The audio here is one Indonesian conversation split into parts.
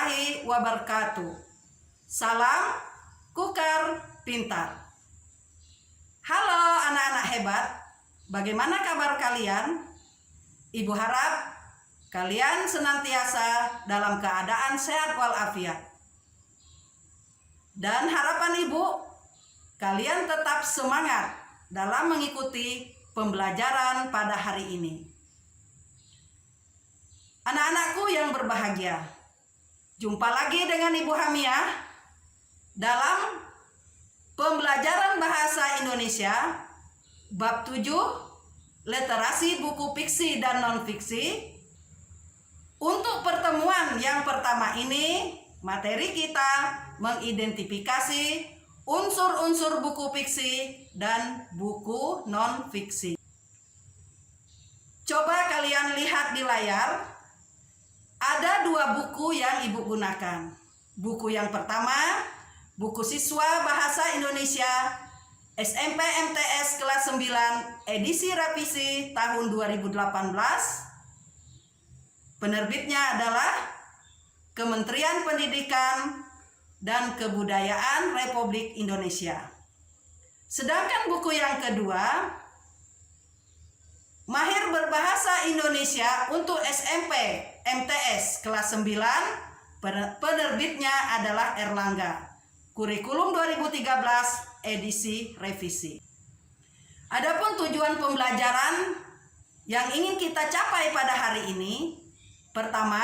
warahmatullahi wabarakatuh. Salam Kukar Pintar. Halo anak-anak hebat, bagaimana kabar kalian? Ibu harap kalian senantiasa dalam keadaan sehat walafiat. Dan harapan Ibu, kalian tetap semangat dalam mengikuti pembelajaran pada hari ini. Anak-anakku yang berbahagia, jumpa lagi dengan Ibu Hamiah dalam pembelajaran bahasa Indonesia bab 7, literasi buku fiksi dan non-fiksi. Untuk pertemuan yang pertama ini, materi kita mengidentifikasi unsur-unsur buku fiksi dan buku non-fiksi. Coba kalian lihat di layar. Ada dua buku yang Ibu gunakan. Buku yang pertama, buku siswa Bahasa Indonesia SMP MTS kelas 9 edisi revisi tahun 2018. Penerbitnya adalah Kementerian Pendidikan dan Kebudayaan Republik Indonesia. Sedangkan buku yang kedua, Mahir Berbahasa Indonesia untuk SMP MTS kelas 9, penerbitnya adalah Erlangga. Kurikulum 2013 edisi revisi. Adapun tujuan pembelajaran yang ingin kita capai pada hari ini, pertama,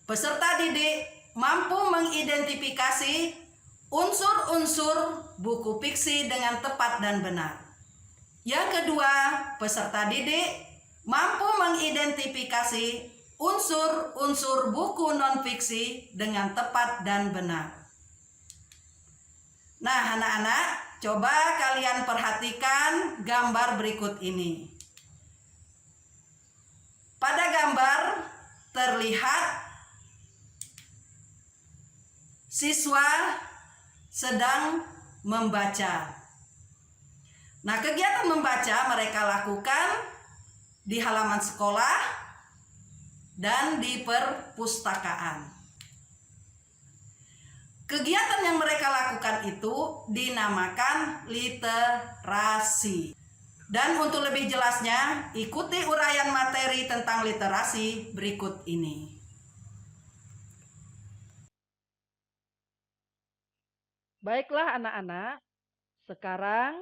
peserta didik mampu mengidentifikasi unsur-unsur buku fiksi dengan tepat dan benar. Yang kedua, peserta didik mampu mengidentifikasi unsur-unsur buku non-fiksi dengan tepat dan benar. Nah, anak-anak, coba kalian perhatikan gambar berikut ini. Pada gambar terlihat siswa sedang membaca. Nah, kegiatan membaca mereka lakukan di halaman sekolah dan di perpustakaan. Kegiatan yang mereka lakukan itu dinamakan literasi. Dan untuk lebih jelasnya, ikuti uraian materi tentang literasi berikut ini. Baiklah anak-anak, sekarang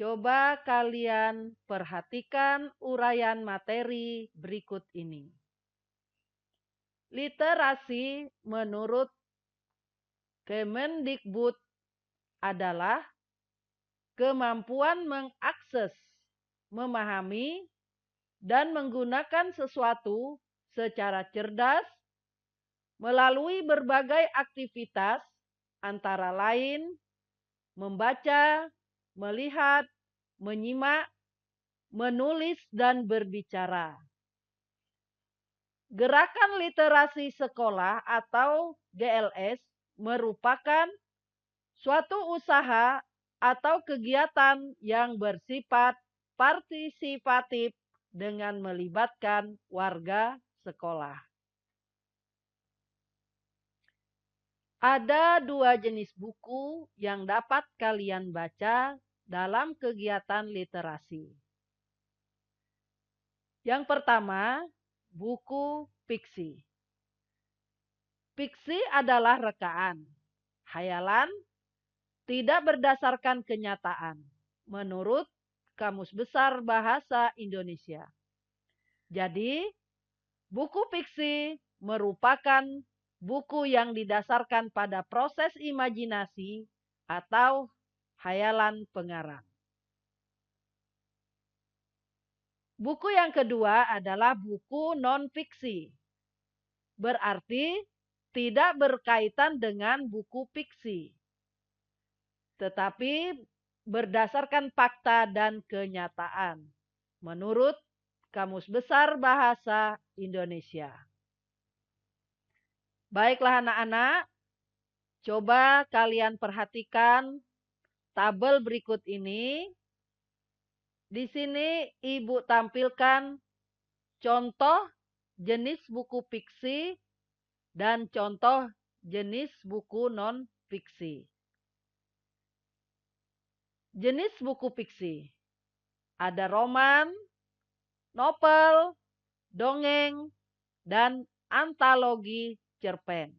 coba kalian perhatikan uraian materi berikut ini. Literasi menurut Kemendikbud adalah kemampuan mengakses, memahami, dan menggunakan sesuatu secara cerdas melalui berbagai aktivitas antara lain membaca, melihat, menyimak, menulis, dan berbicara. Gerakan literasi sekolah atau GLS merupakan suatu usaha atau kegiatan yang bersifat partisipatif dengan melibatkan warga sekolah. Ada dua jenis buku yang dapat kalian baca dalam kegiatan literasi. Yang pertama, buku fiksi. Fiksi adalah rekaan, khayalan, tidak berdasarkan kenyataan, menurut Kamus Besar Bahasa Indonesia. Jadi, buku fiksi merupakan buku yang didasarkan pada proses imajinasi atau khayalan pengarang. Buku yang kedua adalah buku non-fiksi. Berarti tidak berkaitan dengan buku fiksi, tetapi berdasarkan fakta dan kenyataan, menurut Kamus Besar Bahasa Indonesia. Baiklah anak-anak, coba kalian perhatikan tabel berikut ini. Di sini Ibu tampilkan contoh jenis buku fiksi dan contoh jenis buku non-fiksi. Jenis buku fiksi. Ada roman, novel, dongeng, dan antologi cerpen.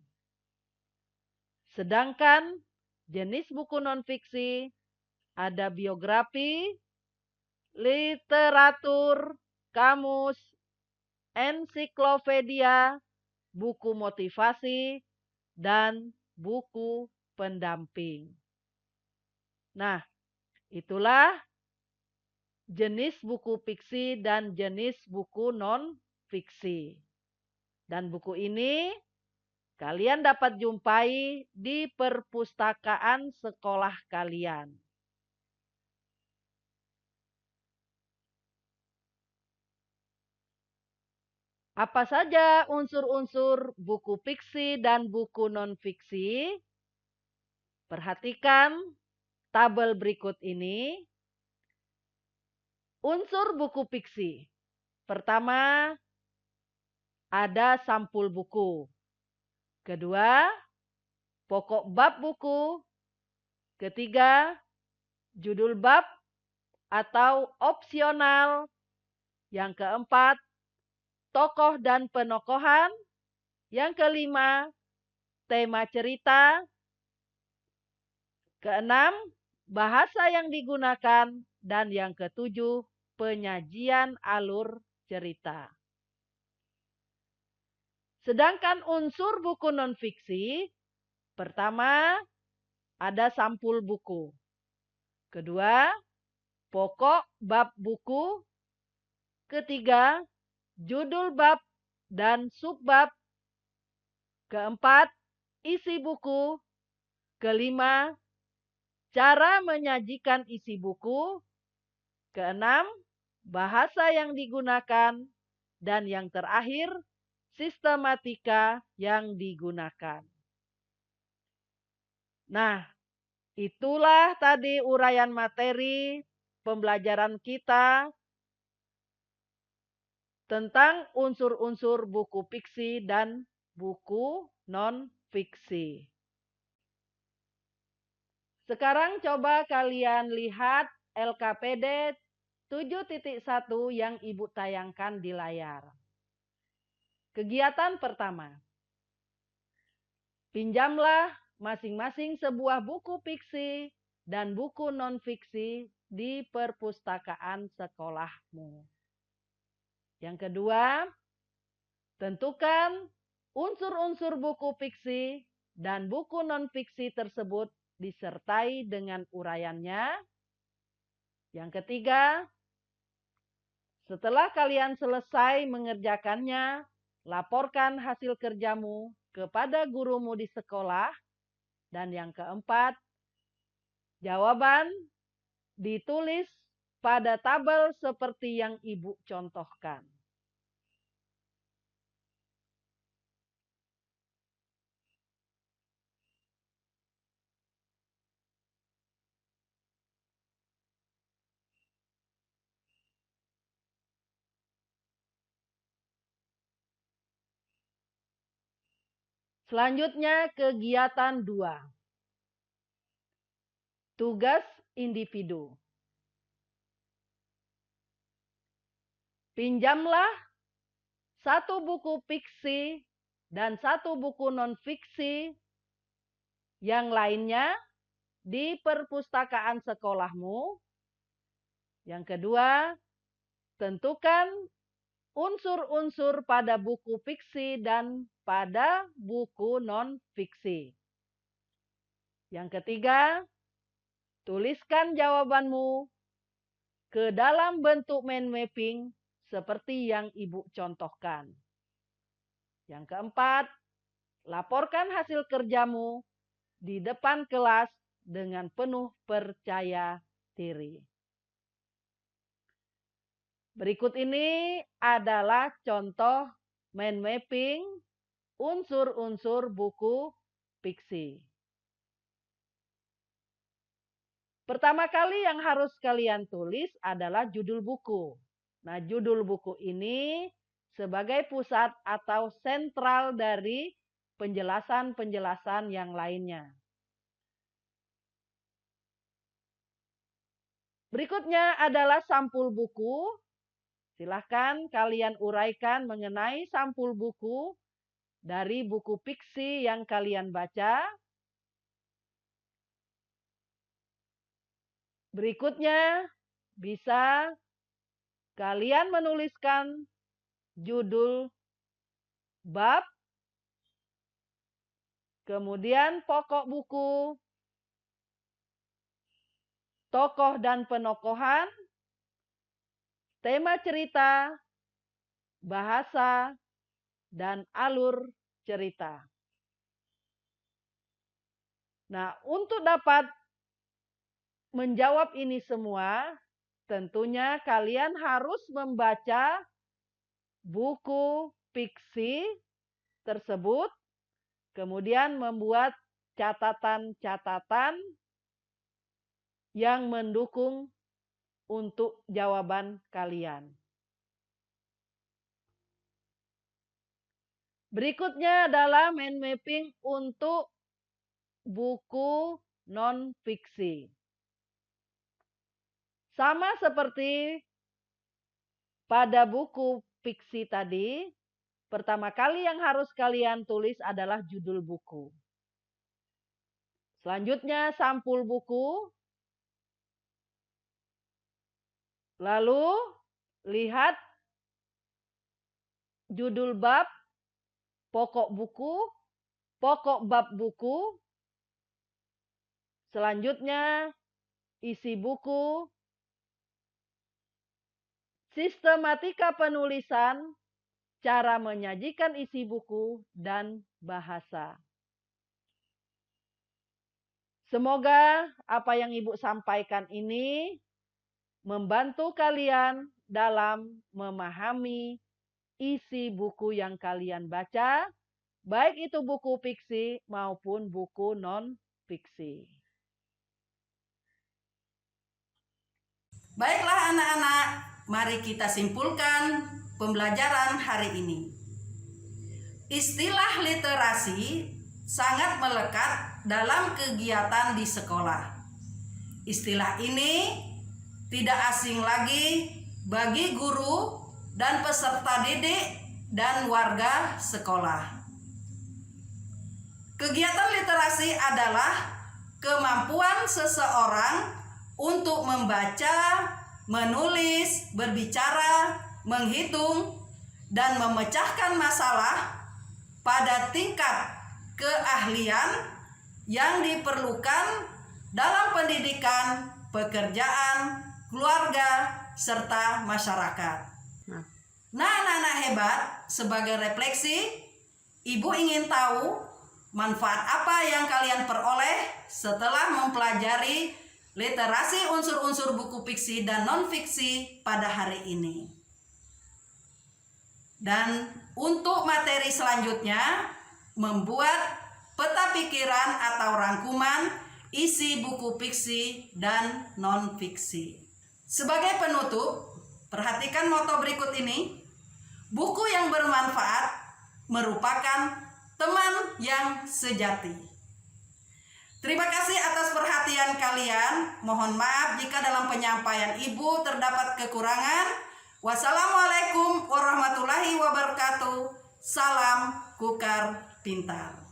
Sedangkan jenis buku non-fiksi ada biografi, literatur, kamus, ensiklopedia, buku motivasi, dan buku pendamping. Nah, itulah jenis buku fiksi dan jenis buku non-fiksi. Dan buku ini kalian dapat jumpai di perpustakaan sekolah kalian. Apa saja unsur-unsur buku fiksi dan buku non-fiksi? Perhatikan tabel berikut ini. Unsur buku fiksi. Pertama, ada sampul buku. Kedua, pokok bab buku. Ketiga, judul bab atau opsional. Yang keempat, tokoh dan penokohan. Yang kelima, tema cerita. Keenam, bahasa yang digunakan. Dan yang ketujuh, penyajian alur cerita. Sedangkan unsur buku non-fiksi, pertama, ada sampul buku. Kedua, pokok bab buku. Ketiga, judul bab dan subbab. Keempat, isi buku. Kelima, cara menyajikan isi buku. Keenam, bahasa yang digunakan. Dan yang terakhir, sistematika yang digunakan. Nah, itulah tadi uraian materi pembelajaran kita tentang unsur-unsur buku fiksi dan buku non-fiksi. Sekarang coba kalian lihat LKPD 7.1 yang Ibu tayangkan di layar. Kegiatan pertama. Pinjamlah masing-masing sebuah buku fiksi dan buku non-fiksi di perpustakaan sekolahmu. Yang kedua, tentukan unsur-unsur buku fiksi dan buku non-fiksi tersebut disertai dengan uraiannya. Yang ketiga, setelah kalian selesai mengerjakannya, laporkan hasil kerjamu kepada gurumu di sekolah. Dan yang keempat, jawaban ditulis pada tabel seperti yang Ibu contohkan. Selanjutnya kegiatan 2. Tugas individu. Pinjamlah satu buku fiksi dan satu buku non-fiksi yang lainnya di perpustakaan sekolahmu. Yang kedua, tentukan unsur-unsur pada buku fiksi dan pada buku non-fiksi. Yang ketiga, tuliskan jawabanmu ke dalam bentuk mind mapping seperti yang Ibu contohkan. Yang keempat, laporkan hasil kerjamu di depan kelas dengan penuh percaya diri. Berikut ini adalah contoh mind mapping unsur-unsur buku fiksi. Pertama kali yang harus kalian tulis adalah judul buku. Nah, judul buku ini sebagai pusat atau sentral dari penjelasan-penjelasan yang lainnya. Berikutnya adalah sampul buku. Silahkan kalian uraikan mengenai sampul buku dari buku fiksi yang kalian baca. Berikutnya, bisa kalian menuliskan judul bab, kemudian pokok buku, tokoh dan penokohan, tema cerita, bahasa, dan alur cerita. Nah, untuk dapat menjawab ini semua, tentunya kalian harus membaca buku fiksi tersebut, kemudian membuat catatan-catatan yang mendukung untuk jawaban kalian. Berikutnya adalah mind mapping untuk buku non-fiksi. Sama seperti pada buku fiksi tadi, pertama kali yang harus kalian tulis adalah judul buku. Selanjutnya sampul buku. Lalu lihat judul bab, pokok buku, pokok bab buku. Selanjutnya isi buku, sistematika penulisan, cara menyajikan isi buku, dan bahasa. Semoga apa yang Ibu sampaikan ini membantu kalian dalam memahami isi buku yang kalian baca, baik itu buku fiksi maupun buku non-fiksi. Baiklah anak-anak, mari kita simpulkan pembelajaran hari ini. Istilah literasi sangat melekat dalam kegiatan di sekolah. Istilah ini tidak asing lagi bagi guru dan peserta didik dan warga sekolah. Kegiatan literasi adalah kemampuan seseorang untuk membaca, menulis, berbicara, menghitung, dan memecahkan masalah pada tingkat keahlian yang diperlukan dalam pendidikan, pekerjaan, keluarga, serta masyarakat. Nah, anak-anak hebat, sebagai refleksi, Ibu ingin tahu manfaat apa yang kalian peroleh setelah mempelajari literasi unsur-unsur buku fiksi dan non-fiksi pada hari ini. Dan untuk materi selanjutnya, membuat peta pikiran atau rangkuman isi buku fiksi dan non-fiksi. Sebagai penutup, perhatikan moto berikut ini. Buku yang bermanfaat merupakan teman yang sejati. Terima kasih atas perhatian kalian. Mohon maaf jika dalam penyampaian Ibu terdapat kekurangan. Wassalamualaikum warahmatullahi wabarakatuh. Salam Kukar Pintar.